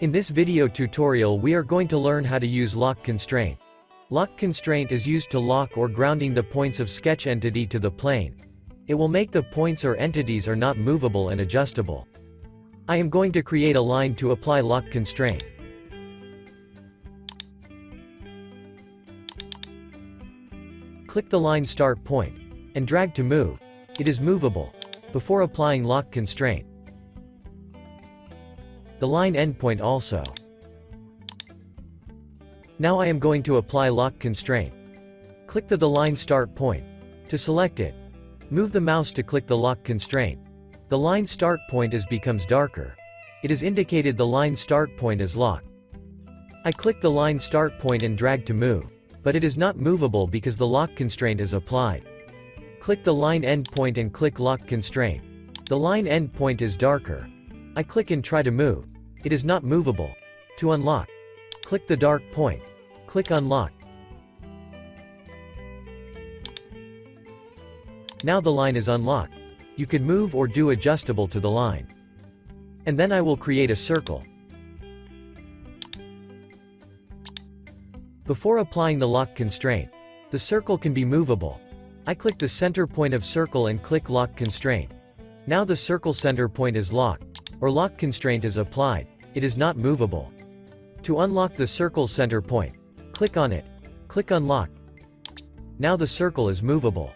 In this video tutorial we are going to learn how to use lock constraint. Lock constraint is used to lock or grounding the points of sketch entity to the plane. It will make the points or entities are not movable and adjustable. I am going to create a line to apply lock constraint. Click the line start point and drag to move. It is movable before applying lock constraint. The line endpoint also. Now I am going to apply lock constraint. Click the line start point. To select it, move the mouse to click the lock constraint. The line start point becomes darker. It is indicated the line start point is locked. I click the line start point and drag to move, but it is not movable because the lock constraint is applied. Click the line end point and click lock constraint. The line end point is darker. I click and try to move. It is not movable. To unlock, click the dark point. Click unlock. Now the line is unlocked. You could move or do adjustable to the line. And then I will create a circle. Before applying the lock constraint, the circle can be movable. I click the center point of circle and click lock constraint. Now the circle center point is locked, or lock constraint is applied. It is not movable. To unlock the circle center point, click on it. Click unlock. Now the circle is movable.